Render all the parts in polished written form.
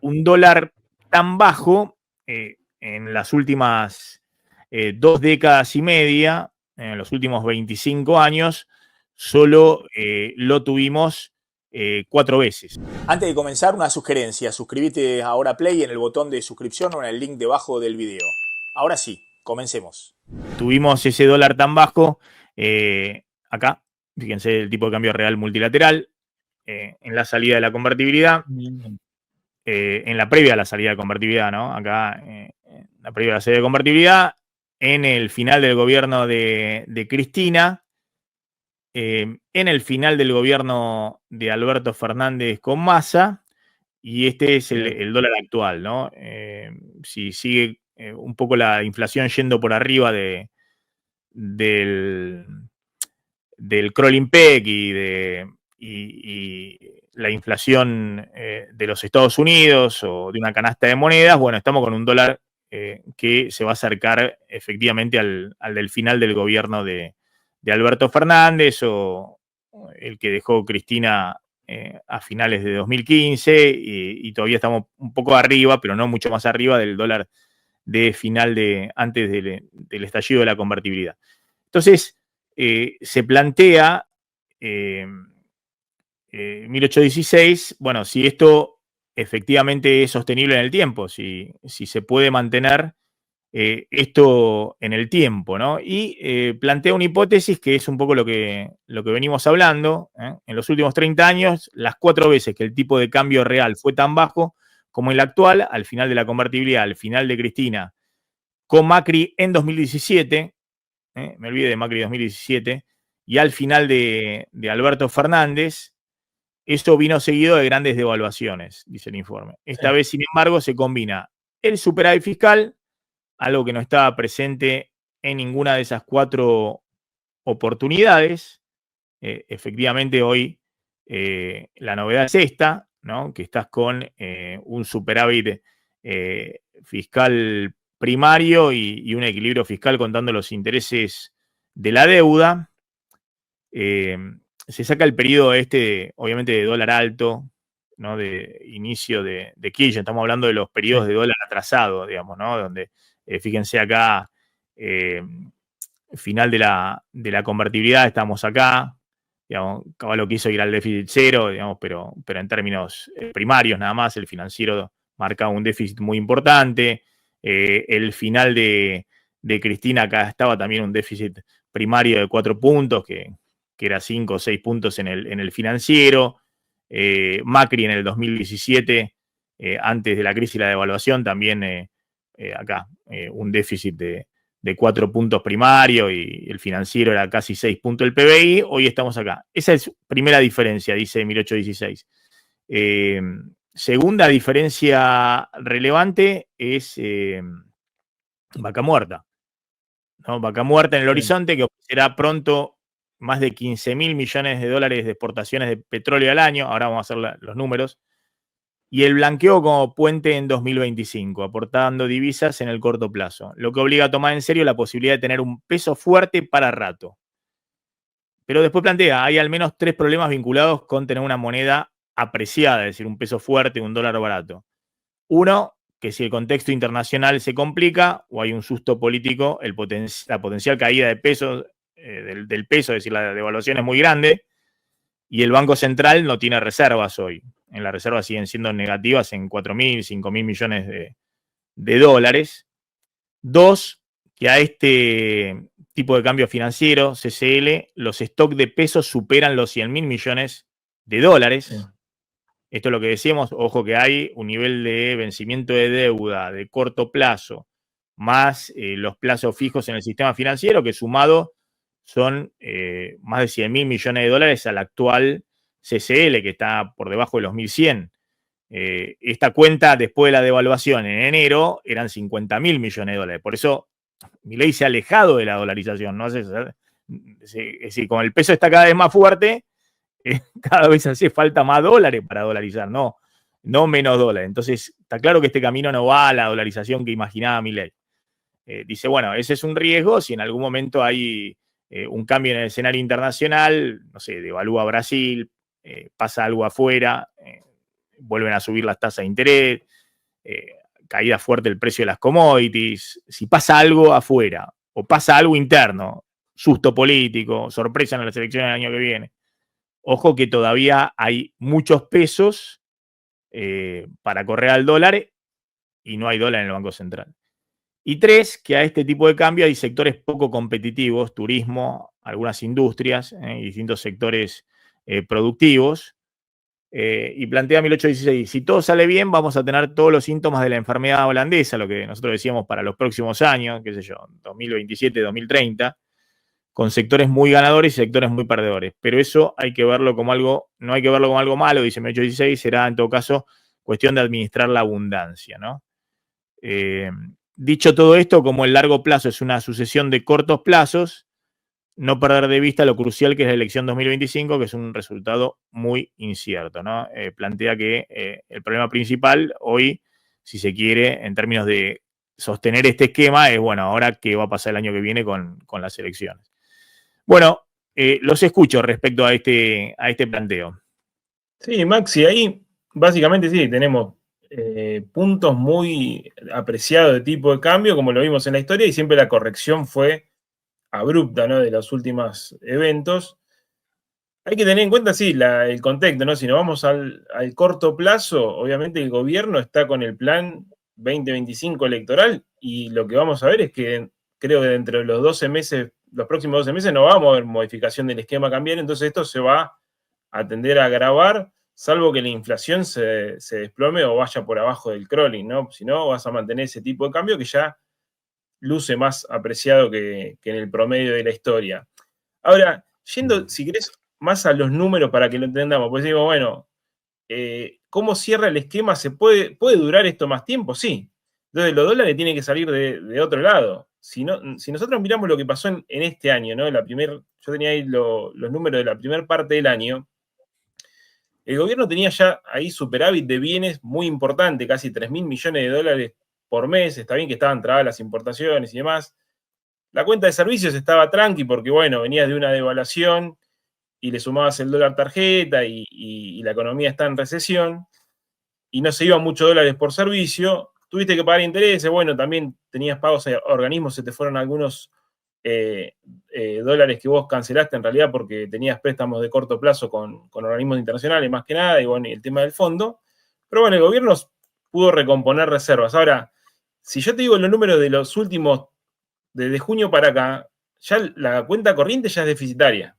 un dólar tan bajo en las últimas 2 décadas y media, en los últimos 25 años, solo lo tuvimos 4 veces. Antes de comenzar, una sugerencia. Suscríbete ahora a Play en el botón de suscripción o en el link debajo del video. Ahora sí, comencemos. Tuvimos ese dólar tan bajo acá. Fíjense el tipo de cambio real multilateral. En la salida de la convertibilidad. En la previa a la salida de convertibilidad, ¿no? Acá, en la previa a la salida de convertibilidad. En el final del gobierno de Cristina. En el final del gobierno de Alberto Fernández con Massa, y este es el dólar actual, ¿no? Si sigue un poco la inflación yendo por arriba del crawling peg y la inflación de los Estados Unidos o de una canasta de monedas, bueno, estamos con un dólar que se va a acercar efectivamente al del final del gobierno de Alberto Fernández o el que dejó Cristina a finales de 2015 y todavía estamos un poco arriba, pero no mucho más arriba del dólar de final antes del estallido de la convertibilidad. Entonces, se plantea 1816, bueno, si esto efectivamente es sostenible en el tiempo, si se puede mantener esto en el tiempo, ¿no? Y plantea una hipótesis que es un poco lo que venimos hablando. En los últimos 30 años, las 4 veces que el tipo de cambio real fue tan bajo como el actual, al final de la convertibilidad, al final de Cristina, con Macri en 2017, me olvidé de Macri 2017, y al final de Alberto Fernández, esto vino seguido de grandes devaluaciones, dice el informe. Esta vez, sin embargo, se combina el superávit fiscal, algo que no estaba presente en ninguna de esas 4 oportunidades. Efectivamente, hoy la novedad es esta, ¿no? Que estás con un superávit fiscal primario y un equilibrio fiscal contando los intereses de la deuda. Se saca el periodo obviamente, de dólar alto, ¿no? De inicio de Kirchner. Estamos hablando de los periodos de dólar atrasado, digamos, ¿no? Donde, fíjense acá, final de la convertibilidad, estamos acá. Digamos, Caballo quiso ir al déficit cero, digamos, pero en términos primarios nada más, el financiero marcaba un déficit muy importante. El final de Cristina, acá estaba también un déficit primario de 4 puntos, que era 5 o 6 puntos en el financiero. Macri en el 2017, antes de la crisis y la devaluación, también acá un déficit de 4 puntos primario y el financiero era casi 6 puntos del PBI. Hoy estamos acá. Esa es primera diferencia, dice 1816. Segunda diferencia relevante es Vaca Muerta, ¿no? Vaca Muerta en el horizonte, que ofrecerá pronto más de 15.000 millones de dólares de exportaciones de petróleo al año. Ahora vamos a hacer los números. Y el blanqueo como puente en 2025, aportando divisas en el corto plazo, lo que obliga a tomar en serio la posibilidad de tener un peso fuerte para rato. Pero después plantea, hay al menos 3 problemas vinculados con tener una moneda apreciada, es decir, un peso fuerte, un dólar barato. Uno, que si el contexto internacional se complica o hay un susto político, la potencial caída de peso, del peso, es decir, la devaluación es muy grande, y el Banco Central no tiene reservas hoy. En las reservas siguen siendo negativas en 4.000, 5.000 millones de dólares. 2, que a este tipo de cambio financiero, CCL, los stocks de pesos superan los 100.000 millones de dólares. Sí. Esto es lo que decíamos, ojo que hay un nivel de vencimiento de deuda de corto plazo, más los plazos fijos en el sistema financiero, que sumado son más de 100.000 millones de dólares al actual CCL, que está por debajo de los 1.100. Esta cuenta, después de la devaluación en enero, eran 50.000 millones de dólares. Por eso, Milei se ha alejado de la dolarización, ¿no? Es decir, como el peso está cada vez más fuerte, cada vez hace falta más dólares para dolarizar, no menos dólares. Entonces, está claro que este camino no va a la dolarización que imaginaba Milei. Dice, bueno, ese es un riesgo si en algún momento hay un cambio en el escenario internacional, no sé, devalúa Brasil, pasa algo afuera, vuelven a subir las tasas de interés, caída fuerte del precio de las commodities. Si pasa algo afuera o pasa algo interno, susto político, sorpresa en las elecciones del año que viene, ojo que todavía hay muchos pesos para correr al dólar y no hay dólar en el Banco Central. Y 3, que a este tipo de cambio hay sectores poco competitivos, turismo, algunas industrias y distintos sectores productivos. Y plantea 1816, si todo sale bien, vamos a tener todos los síntomas de la enfermedad holandesa, lo que nosotros decíamos para los próximos años, qué sé yo, 2027, 2030, con sectores muy ganadores y sectores muy perdedores. Pero eso hay que verlo como algo, no hay que verlo como algo malo, dice 1816, será en todo caso cuestión de administrar la abundancia, ¿no? Dicho todo esto, como el largo plazo es una sucesión de cortos plazos, no perder de vista lo crucial que es la elección 2025, que es un resultado muy incierto, ¿no? Plantea que el problema principal hoy, si se quiere, en términos de sostener este esquema, es, bueno, ahora qué va a pasar el año que viene con las elecciones. Bueno, los escucho respecto a este planteo. Sí, Maxi, ahí básicamente sí, tenemos puntos muy apreciados de tipo de cambio, como lo vimos en la historia, y siempre la corrección fue abrupta, ¿no? De los últimos eventos. Hay que tener en cuenta, sí, el contexto, ¿no? Si nos vamos al corto plazo, obviamente el gobierno está con el plan 2025 electoral y lo que vamos a ver es que creo que dentro de los 12 meses, los próximos 12 meses no vamos a ver modificación del esquema cambiario, entonces esto se va a tender a agravar, salvo que la inflación se desplome o vaya por abajo del crawling, ¿no? Si no, vas a mantener ese tipo de cambio que ya luce más apreciado que en el promedio de la historia. Ahora, yendo, si querés, más a los números para que lo entendamos, pues digo, bueno, ¿cómo cierra el esquema? ¿Puede durar esto más tiempo? Sí. Entonces, los dólares tienen que salir de otro lado. Si nosotros miramos lo que pasó en este año, ¿no? Yo tenía ahí los números de la primera parte del año. El gobierno tenía ya ahí superávit de bienes muy importante, casi 3.000 millones de dólares por mes. Está bien que estaban trabadas las importaciones y demás. La cuenta de servicios estaba tranqui porque, bueno, venías de una devaluación y le sumabas el dólar tarjeta y la economía está en recesión y no se iban muchos dólares por servicio. Tuviste que pagar intereses, bueno, también tenías pagos a organismos, se te fueron algunos dólares que vos cancelaste en realidad porque tenías préstamos de corto plazo con organismos internacionales más que nada y bueno, y el tema del fondo. Pero bueno, el gobierno pudo recomponer reservas. Ahora, si yo te digo los números de los últimos, desde junio para acá, ya la cuenta corriente ya es deficitaria.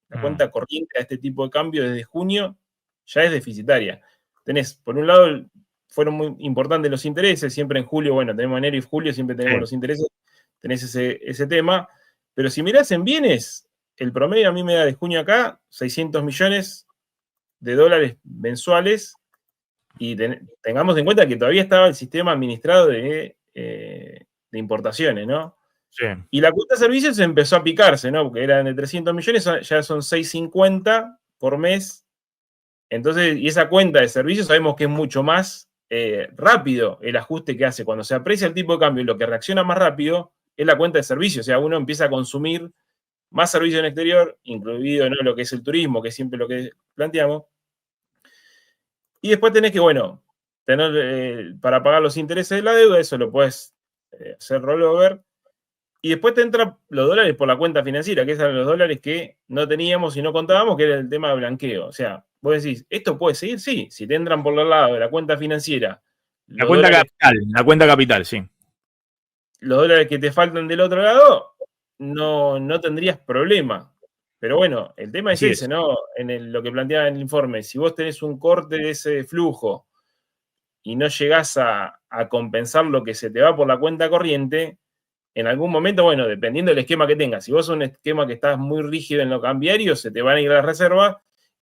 La cuenta corriente a este tipo de cambio desde junio ya es deficitaria. Tenés, por un lado, fueron muy importantes los intereses, siempre en julio, bueno, tenemos enero y julio, siempre tenemos los intereses, tenés ese tema, pero si mirás en bienes, el promedio a mí me da de junio acá 600 millones de dólares mensuales y tengamos en cuenta que todavía estaba el sistema administrado de importaciones, ¿no? Sí. Y la cuota de servicios empezó a picarse, ¿no? Porque eran de 300 millones, ya son 650 por mes. Entonces, y esa cuenta de servicios sabemos que es mucho más rápido el ajuste que hace. Cuando se aprecia el tipo de cambio y lo que reacciona más rápido es la cuenta de servicios. O sea, uno empieza a consumir más servicios en el exterior, incluido, ¿no?, lo que es el turismo, que es siempre lo que planteamos. Y después tenés que, bueno, tener para pagar los intereses de la deuda, eso lo puedes hacer rollover. Y después te entran los dólares por la cuenta financiera, que eran los dólares que no teníamos y no contábamos, que era el tema de blanqueo. O sea, vos decís, ¿esto puede seguir? Sí, si te entran por el lado de la cuenta financiera. La cuenta capital, sí. Los dólares que te faltan del otro lado, no tendrías problema. Pero bueno, el tema es ese, ¿no? Lo que planteaba en el informe. Si vos tenés un corte de ese flujo y no llegás a compensar lo que se te va por la cuenta corriente, en algún momento, bueno, dependiendo del esquema que tengas, si vos sos un esquema que estás muy rígido en lo cambiario, se te van a ir las reservas,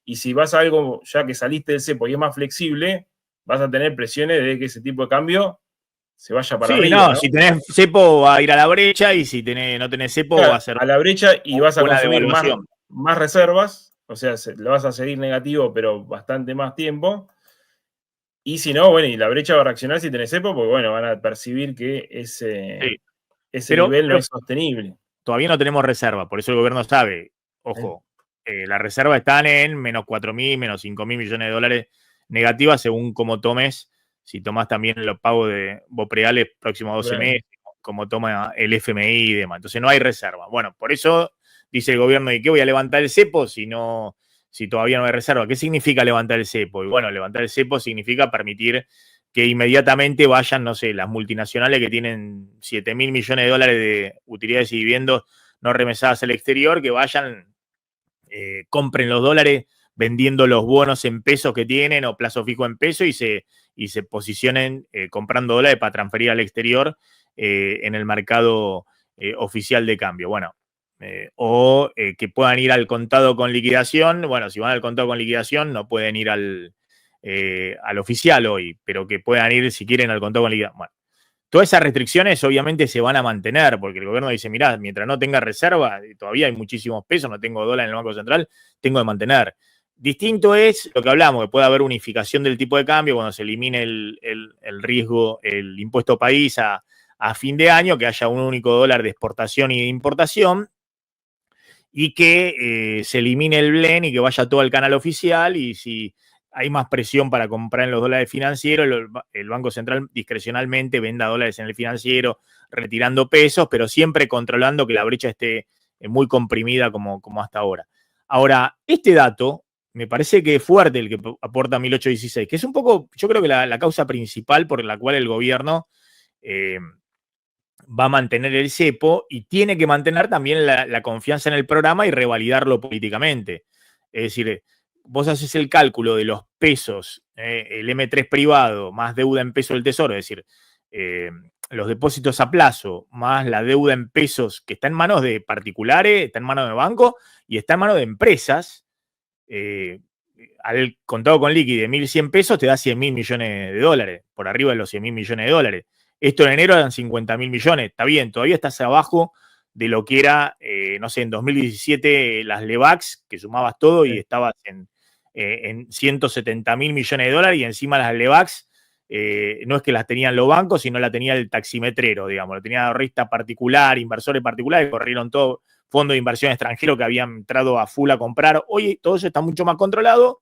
y si vas a algo ya que saliste del cepo y es más flexible, vas a tener presiones de que ese tipo de cambio se vaya para arriba, ¿no? Si tenés cepo va a ir a la brecha y si no tenés cepo va a ser a la brecha y vas a consumir devaluación. más reservas, o sea, lo vas a seguir negativo, pero bastante más tiempo. Y si no, bueno, y la brecha va a reaccionar si tenés cepo, porque bueno, van a percibir que ese nivel no es sostenible. Todavía no tenemos reserva, por eso el gobierno sabe, ojo, las reservas están en menos 4.000, menos 5.000 millones de dólares negativa según cómo tomes, si tomás también los pagos de Bopreales próximos 12 meses, como toma el FMI y demás. Entonces no hay reserva. Bueno, por eso dice el gobierno, ¿y qué voy a levantar el cepo si todavía no hay reserva? ¿Qué significa levantar el cepo? Y bueno, levantar el cepo significa permitir que inmediatamente vayan, no sé, las multinacionales que tienen 7.000 millones de dólares de utilidades y dividendos no remesadas al exterior, que vayan, compren los dólares vendiendo los bonos en pesos que tienen o plazo fijo en peso y se posicionen comprando dólares para transferir al exterior en el mercado oficial de cambio. Bueno, o que puedan ir al contado con liquidación. Bueno, si van al contado con liquidación no pueden ir al oficial hoy, pero que puedan ir si quieren al contado con liquidación. Bueno, todas esas restricciones obviamente se van a mantener porque el gobierno dice, mirá, mientras no tenga reserva, todavía hay muchísimos pesos, no tengo dólar en el Banco Central, tengo que mantener. Distinto es lo que hablamos, que puede haber unificación del tipo de cambio cuando se elimine el riesgo, el impuesto país a fin de año, que haya un único dólar de exportación y de importación y que se elimine el blend y que vaya todo al canal oficial y si hay más presión para comprar en los dólares financieros, el Banco Central discrecionalmente venda dólares en el financiero, retirando pesos, pero siempre controlando que la brecha esté muy comprimida como hasta ahora. Ahora, este dato me parece que es fuerte el que aporta 1816, que es un poco, yo creo que la causa principal por la cual el gobierno va a mantener el cepo y tiene que mantener también la confianza en el programa y revalidarlo políticamente. Es decir, vos haces el cálculo de los pesos, el M3 privado, más deuda en peso del Tesoro, es decir, los depósitos a plazo, más la deuda en pesos que está en manos de particulares, está en manos de bancos y está en manos de empresas. Al contado con liqui de 1.100 pesos te da 100.000 millones de dólares, por arriba de los 100.000 millones de dólares. Esto en enero eran 50.000 millones, está bien, todavía estás abajo de lo que era, no sé, en 2017 las LEVAX, que sumabas todo y estabas en 170.000 millones de dólares y encima las LEVAX no es que las tenían los bancos, sino la tenía el taximetrero, digamos, lo tenía ahorrista particular, inversores particulares, corrieron todo fondos de inversión extranjero que habían entrado a full a comprar. Hoy todo eso está mucho más controlado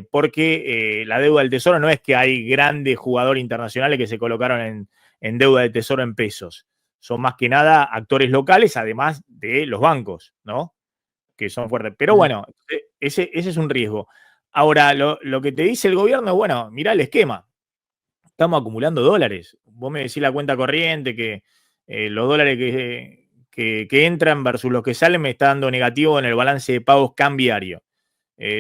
porque la deuda del Tesoro no es que hay grandes jugadores internacionales que se colocaron en deuda de Tesoro en pesos. Son más que nada actores locales, además de los bancos, ¿no? Que son fuertes. Pero bueno, ese es un riesgo. Ahora, lo que te dice el gobierno es, bueno, mirá el esquema. Estamos acumulando dólares. Vos me decís la cuenta corriente que los dólares que entran versus los que salen me está dando negativo en el balance de pagos cambiario.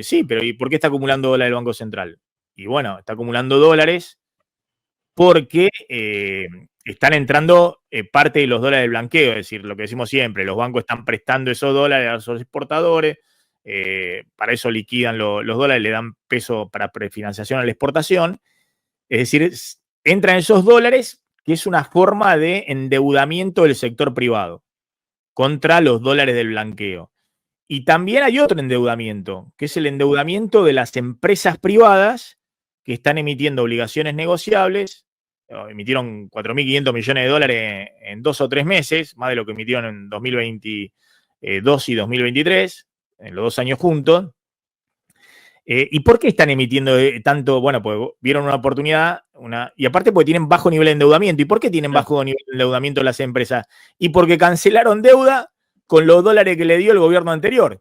Sí, pero ¿y por qué está acumulando dólares el Banco Central? Y bueno, está acumulando dólares porque están entrando parte de los dólares del blanqueo, es decir, lo que decimos siempre, los bancos están prestando esos dólares a los exportadores, para eso liquidan los dólares, le dan peso para prefinanciación a la exportación, es decir, entran esos dólares, que es una forma de endeudamiento del sector privado contra los dólares del blanqueo. Y también hay otro endeudamiento, que es el endeudamiento de las empresas privadas que están emitiendo obligaciones negociables. Emitieron 4.500 millones de dólares en 2 o 3 meses, más de lo que emitieron en 2022 y 2023, en los 2 años juntos. ¿Y por qué están emitiendo tanto? Bueno, pues vieron una oportunidad, y aparte porque tienen bajo nivel de endeudamiento. ¿Y por qué tienen bajo nivel de endeudamiento las empresas? Y porque cancelaron deuda con los dólares que le dio el gobierno anterior.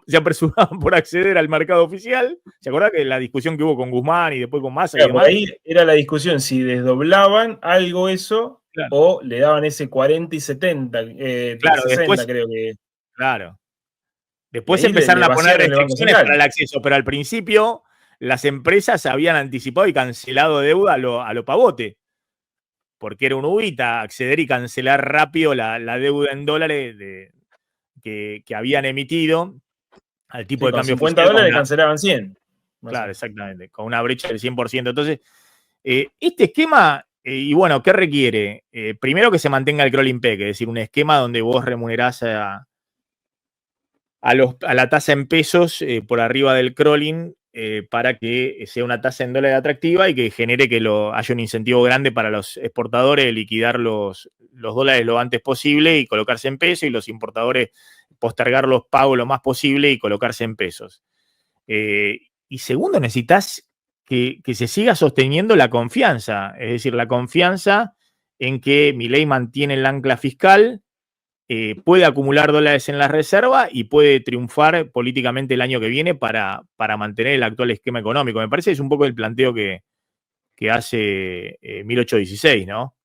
Se apresuraban por acceder al mercado oficial. ¿Se acuerdan que la discusión que hubo con Guzmán y después con Massa? Claro, por ahí era la discusión si desdoblaban algo eso, claro, o le daban ese 40 y 70, claro, 60 después, creo que. Claro. Después empezaron a poner restricciones para el acceso, pero al principio las empresas habían anticipado y cancelado deuda a lo pavote, porque era un ubita acceder y cancelar rápido la deuda en dólares que habían emitido al tipo de cambio 50 oficial, dólares cancelaban 100. Claro, exactamente, con una brecha del 100%. Entonces, este esquema, y bueno, ¿qué requiere? Primero que se mantenga el crawling peg, es decir, un esquema donde vos remunerás a la tasa en pesos por arriba del crawling para que sea una tasa en dólares atractiva y que genere que haya un incentivo grande para los exportadores de liquidar los dólares lo antes posible y colocarse en pesos, y los importadores postergar los pagos lo más posible y colocarse en pesos. Y segundo, necesitas que se siga sosteniendo la confianza, es decir, la confianza en que Milei mantiene el ancla fiscal, puede acumular dólares en la reserva y puede triunfar políticamente el año que viene para mantener el actual esquema económico. Me parece que es un poco el planteo que hace 1816, ¿no?